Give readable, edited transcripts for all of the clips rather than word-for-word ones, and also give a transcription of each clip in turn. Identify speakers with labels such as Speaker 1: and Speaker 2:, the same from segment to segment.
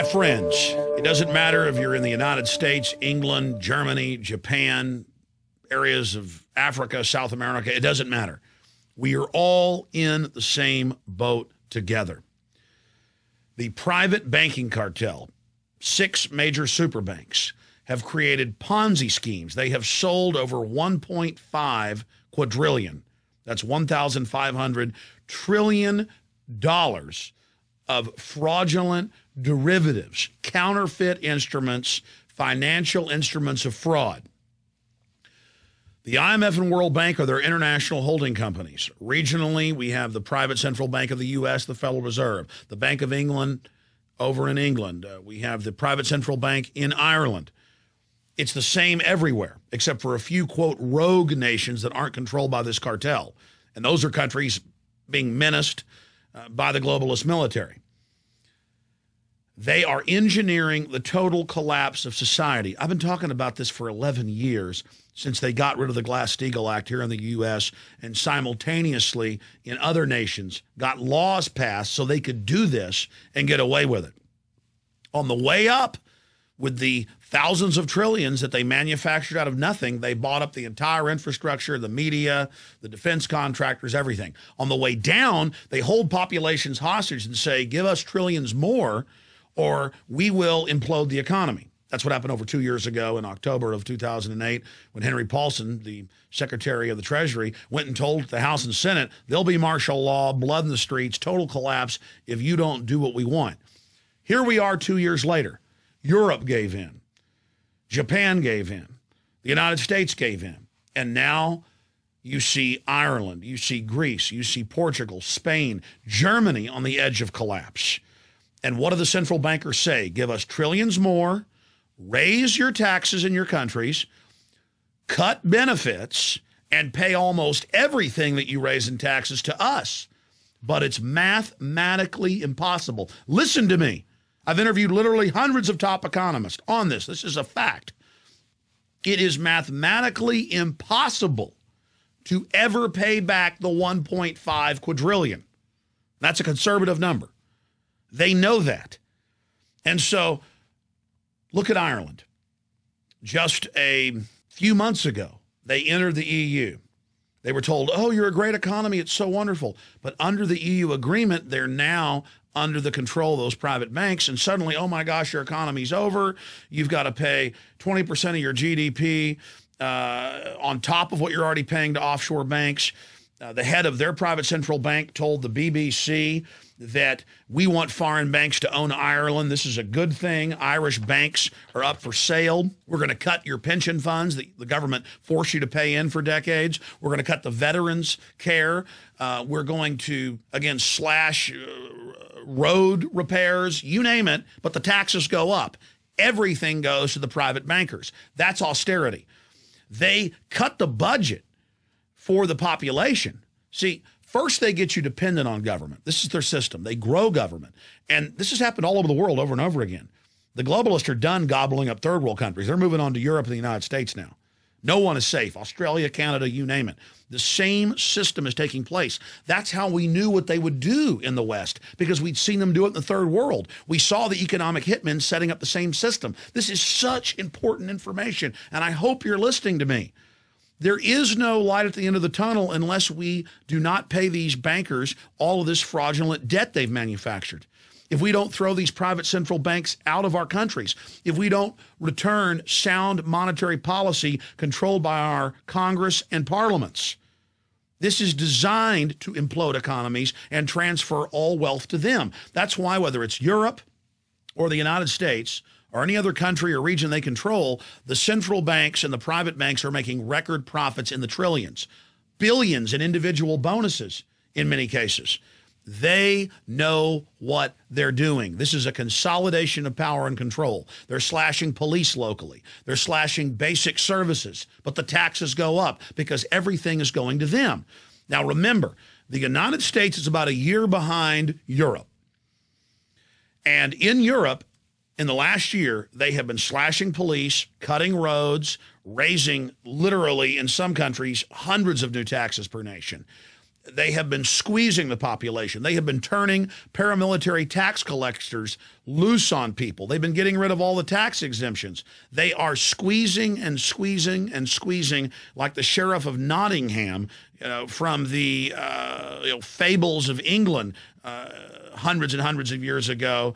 Speaker 1: My friends, it doesn't matter if you're in the United States, England, Germany, Japan, areas of Africa, South America, it doesn't matter. We are all in the same boat together. The private banking cartel, 6 major super banks, have created Ponzi schemes. They have sold over 1.5 quadrillion. That's $1,500 trillion of fraudulent derivatives, counterfeit instruments, financial instruments of fraud. The IMF and World Bank are their international holding companies. Regionally, we have the private central bank of the U.S., the Federal Reserve, the Bank of England over in England. We have the private central bank in Ireland. It's the same everywhere, except for a few, quote, rogue nations that aren't controlled by this cartel. And those are countries being menaced by the globalist military. They are engineering the total collapse of society. I've been talking about this for 11 years, since they got rid of the Glass-Steagall Act here in the U.S. and simultaneously in other nations got laws passed so they could do this and get away with it. On the way up, with the thousands of trillions that they manufactured out of nothing, they bought up the entire infrastructure, the media, the defense contractors, everything. On the way down, they hold populations hostage and say, give us trillions more or we will implode the economy. That's what happened over 2 years ago in October of 2008 when Henry Paulson, the Secretary of the Treasury, went and told the House and Senate, there'll be martial law, blood in the streets, total collapse if you don't do what we want. Here we are 2 years later. Europe gave in. Japan gave in. The United States gave in. And now you see Ireland, you see Greece, you see Portugal, Spain, Germany on the edge of collapse. And what do the central bankers say? Give us trillions more, raise your taxes in your countries, cut benefits, and pay almost everything that you raise in taxes to us. But it's mathematically impossible. Listen to me. I've interviewed literally hundreds of top economists on this. This is a fact. It is mathematically impossible to ever pay back the 1.5 quadrillion. That's a conservative number. They know that. And so look at Ireland. Just a few months ago, they entered the EU. They were told, oh, you're a great economy. It's so wonderful. But under the EU agreement, they're now under the control of those private banks. And suddenly, oh, my gosh, your economy's over. You've got to pay 20% of your GDP on top of what you're already paying to offshore banks. The head of their private central bank told the BBC that we want foreign banks to own Ireland. This is a good thing. Irish banks are up for sale. We're going to cut your pension funds that the government forced you to pay in for decades. We're going to cut the veterans' care. We're going to, again, slash road repairs, you name it, but the taxes go up. Everything goes to the private bankers. That's austerity. They cut the budget for the population. See, first they get you dependent on government. This is their system. They grow government. And this has happened all over the world over and over again. The globalists are done gobbling up third world countries. They're moving on to Europe and the United States now. No one is safe. Australia, Canada, you name it. The same system is taking place. That's how we knew what they would do in the West, because we'd seen them do it in the third world. We saw the economic hitmen setting up the same system. This is such important information, and I hope you're listening to me. There is no light at the end of the tunnel unless we do not pay these bankers all of this fraudulent debt they've manufactured. If we don't throw these private central banks out of our countries, if we don't return sound monetary policy controlled by our Congress and parliaments. This is designed to implode economies and transfer all wealth to them. That's why whether it's Europe or the United States or any other country or region they control, the central banks and the private banks are making record profits in the trillions, billions in individual bonuses in many cases. They know what they're doing. This is a consolidation of power and control. They're slashing police locally. They're slashing basic services, but the taxes go up because everything is going to them. Now remember, the United States is about a year behind Europe. And in Europe, in the last year, they have been slashing police, cutting roads, raising literally, in some countries, hundreds of new taxes per nation. They have been squeezing the population. They have been turning paramilitary tax collectors loose on people. They've been getting rid of all the tax exemptions. They are squeezing and squeezing and squeezing like the Sheriff of Nottingham from the fables of England hundreds and hundreds of years ago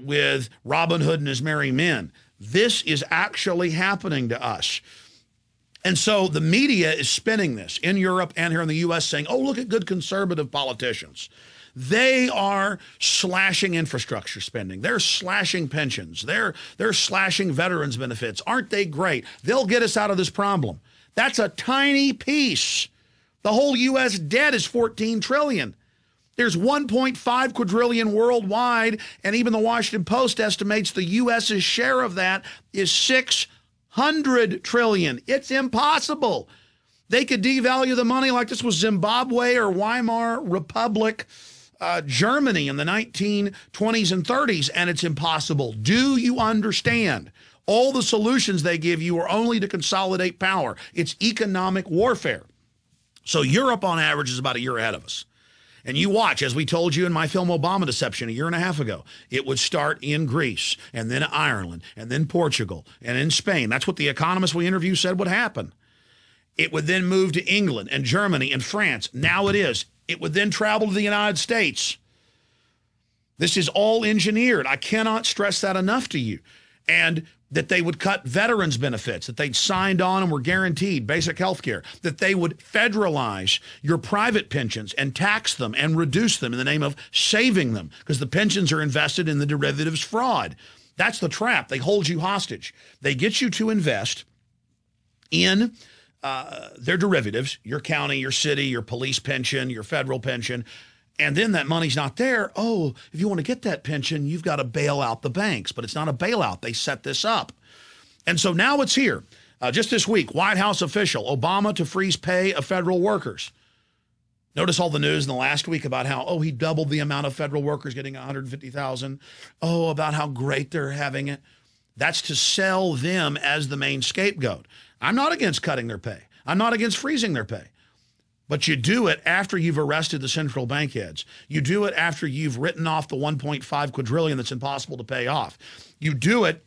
Speaker 1: with Robin Hood and his merry men. This is actually happening to us. And so the media is spinning this in Europe and here in the U.S. saying, oh, look at good conservative politicians. They are slashing infrastructure spending. They're slashing pensions. They're slashing veterans benefits. Aren't they great? They'll get us out of this problem. That's a tiny piece. The whole U.S. debt is $14 trillion. There's 1.5 quadrillion worldwide, and even the Washington Post estimates the U.S.'s share of that is $600 trillion. It's impossible. They could devalue the money like this was Zimbabwe or Weimar Republic, Germany in the 1920s and 30s, and it's impossible. Do you understand? All the solutions they give you are only to consolidate power. It's economic warfare. So Europe, on average, is about a year ahead of us. And you watch, as we told you in my film Obama Deception a year and a half ago, it would start in Greece, and then Ireland, and then Portugal, and in Spain. That's what the economists we interviewed said would happen. It would then move to England and Germany and France. Now it is. It would then travel to the United States. This is all engineered. I cannot stress that enough to you. And that they would cut veterans benefits, that they'd signed on and were guaranteed basic health care, that they would federalize your private pensions and tax them and reduce them in the name of saving them because the pensions are invested in the derivatives fraud. That's the trap. They hold you hostage. They get you to invest in their derivatives, your county, your city, your police pension, your federal pension, and then that money's not there. Oh, if you want to get that pension, you've got to bail out the banks. But it's not a bailout. They set this up. And so now it's here. Just this week, White House official, Obama to freeze pay of federal workers. Notice all the news in the last week about how, oh, he doubled the amount of federal workers getting $150,000. Oh, about how great they're having it. That's to sell them as the main scapegoat. I'm not against cutting their pay. I'm not against freezing their pay. But you do it after you've arrested the central bank heads. You do it after you've written off the 1.5 quadrillion that's impossible to pay off. You do it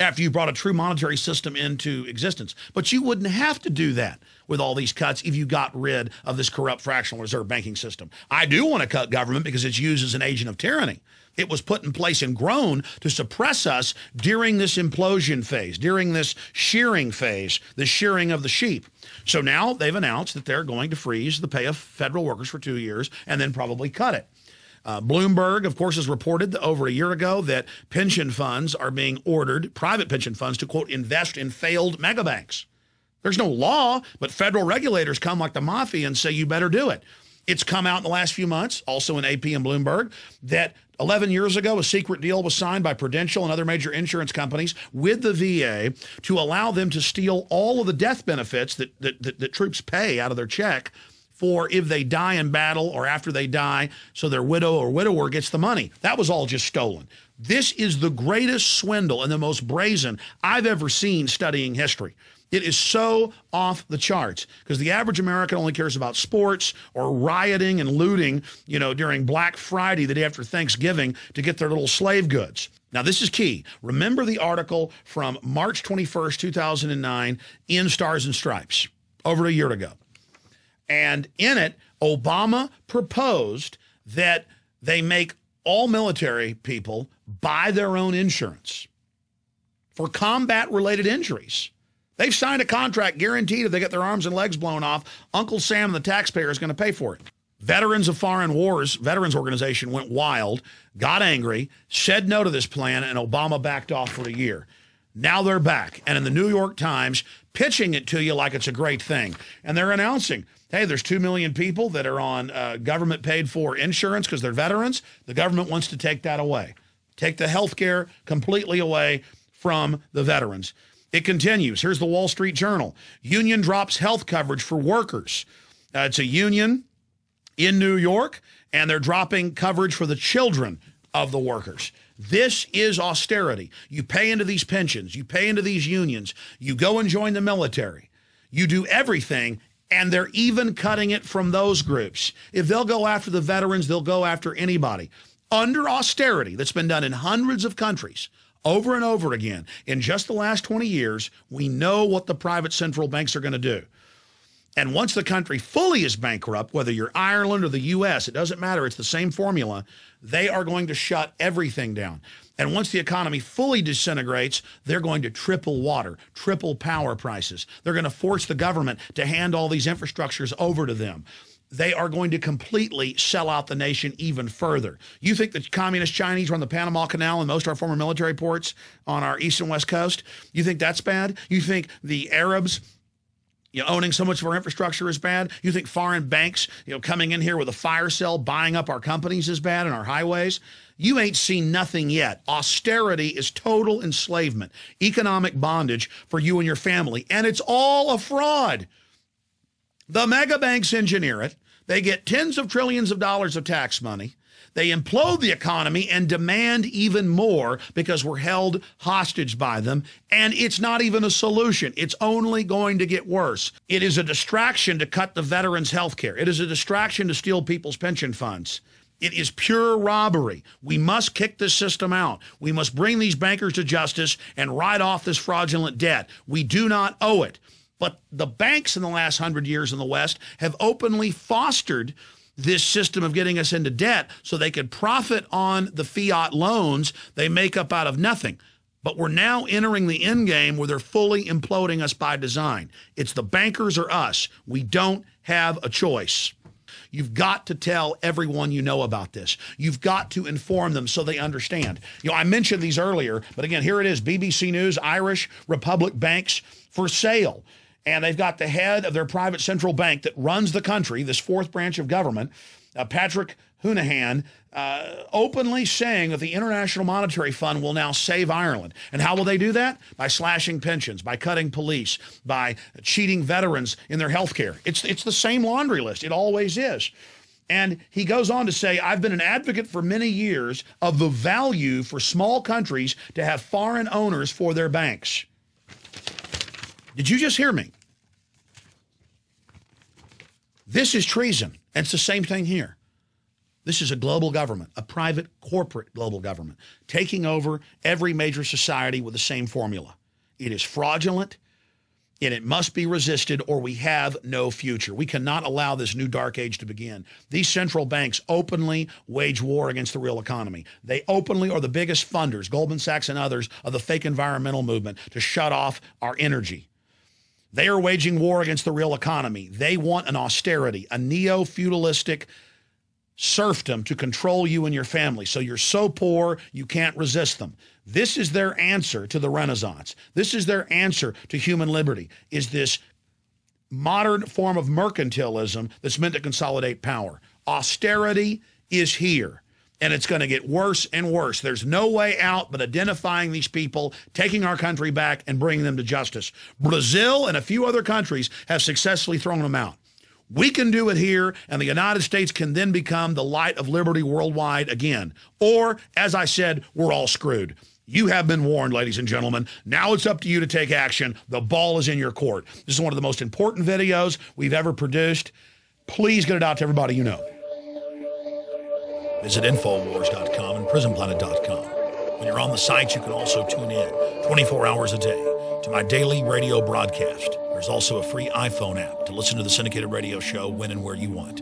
Speaker 1: after you brought a true monetary system into existence. But you wouldn't have to do that with all these cuts if you got rid of this corrupt fractional reserve banking system. I do want to cut government because it's used as an agent of tyranny. It was put in place and grown to suppress us during this implosion phase, during this shearing phase, the shearing of the sheep. So now they've announced that they're going to freeze the pay of federal workers for 2 years and then probably cut it. Bloomberg, of course, has reported over a year ago that pension funds are being ordered, private pension funds, to, quote, invest in failed megabanks. There's no law, but federal regulators come like the mafia and say you better do it. It's come out in the last few months, also in AP and Bloomberg, that 11 years ago, a secret deal was signed by Prudential and other major insurance companies with the VA to allow them to steal all of the death benefits that troops pay out of their check for if they die in battle or after they die, so their widow or widower gets the money. That was all just stolen. This is the greatest swindle and the most brazen I've ever seen studying history. It is so off the charts because the average American only cares about sports or rioting and looting, during Black Friday, the day after Thanksgiving, to get their little slave goods. Now, this is key. Remember the article from March 21st, 2009 in Stars and Stripes, over a year ago. And in it, Obama proposed that they make all military people buy their own insurance for combat-related injuries. They've signed a contract guaranteed if they get their arms and legs blown off, Uncle Sam and the taxpayer is going to pay for it. Veterans of Foreign Wars, Veterans Organization, went wild, got angry, said no to this plan, and Obama backed off for a year. Now they're back, and in the New York Times, pitching it to you like it's a great thing. And they're announcing, hey, there's 2 million people that are on government-paid-for insurance because they're veterans. The government wants to take that away, take the health care completely away from the veterans. It continues. Here's the Wall Street Journal. Union drops health coverage for workers. It's a union in New York, and they're dropping coverage for the children of the workers. This is austerity. You pay into these pensions. You pay into these unions. You go and join the military. You do everything And they're even cutting it from those groups. If they'll go after the veterans, they'll go after anybody. Under austerity that's been done in hundreds of countries over and over again, in just the last 20 years, we know what the private central banks are going to do. And once the country fully is bankrupt, whether you're Ireland or the U.S., it doesn't matter. It's the same formula. They are going to shut everything down. And once the economy fully disintegrates, they're going to triple water, triple power prices. They're going to force the government to hand all these infrastructures over to them. They are going to completely sell out the nation even further. You think the communist Chinese run the Panama Canal and most of our former military ports on our east and west coast? You think that's bad? You think the Arabs owning so much of our infrastructure is bad? You think foreign banks coming in here with a fire sale buying up our companies is bad and our highways? You ain't seen nothing yet. Austerity is total enslavement, economic bondage for you and your family, and it's all a fraud. The mega banks engineer it. They get tens of trillions of dollars of tax money. They implode the economy and demand even more because we're held hostage by them. And it's not even a solution. It's only going to get worse. It is a distraction to cut the veterans' health care. It is a distraction to steal people's pension funds. It is pure robbery. We must kick this system out. We must bring these bankers to justice and write off this fraudulent debt. We do not owe it. But the banks in the last 100 years in the West have openly fostered this system of getting us into debt so they could profit on the fiat loans they make up out of nothing. But we're now entering the end game where they're fully imploding us by design. It's the bankers or us. We don't have a choice. You've got to tell everyone you know about this. You've got to inform them so they understand. I mentioned these earlier, but again, here it is. BBC News, Irish Republic banks for sale. And they've got the head of their private central bank that runs the country, this fourth branch of government, Patrick Hoonihan, openly saying that the International Monetary Fund will now save Ireland. And how will they do that? By slashing pensions, by cutting police, by cheating veterans in their health care. It's the same laundry list. It always is. And he goes on to say, I've been an advocate for many years of the value for small countries to have foreign owners for their banks. Did you just hear me? This is treason. And it's the same thing here. This is a global government, a private corporate global government, taking over every major society with the same formula. It is fraudulent, and it must be resisted or we have no future. We cannot allow this new dark age to begin. These central banks openly wage war against the real economy. They openly are the biggest funders, Goldman Sachs and others, of the fake environmental movement to shut off our energy. They are waging war against the real economy. They want an austerity, a neo-feudalistic serfdom to control you and your family. So you're so poor, you can't resist them. This is their answer to the Renaissance. This is their answer to human liberty, is this modern form of mercantilism that's meant to consolidate power. Austerity is here. And it's going to get worse and worse. There's no way out but identifying these people, taking our country back, and bringing them to justice. Brazil and a few other countries have successfully thrown them out. We can do it here, and the United States can then become the light of liberty worldwide again. Or, as I said, we're all screwed. You have been warned, ladies and gentlemen. Now it's up to you to take action. The ball is in your court. This is one of the most important videos we've ever produced. Please get it out to everybody you know. Visit Infowars.com and PrisonPlanet.com. When you're on the sites, you can also tune in 24 hours a day to my daily radio broadcast. There's also a free iPhone app to listen to the syndicated radio show when and where you want.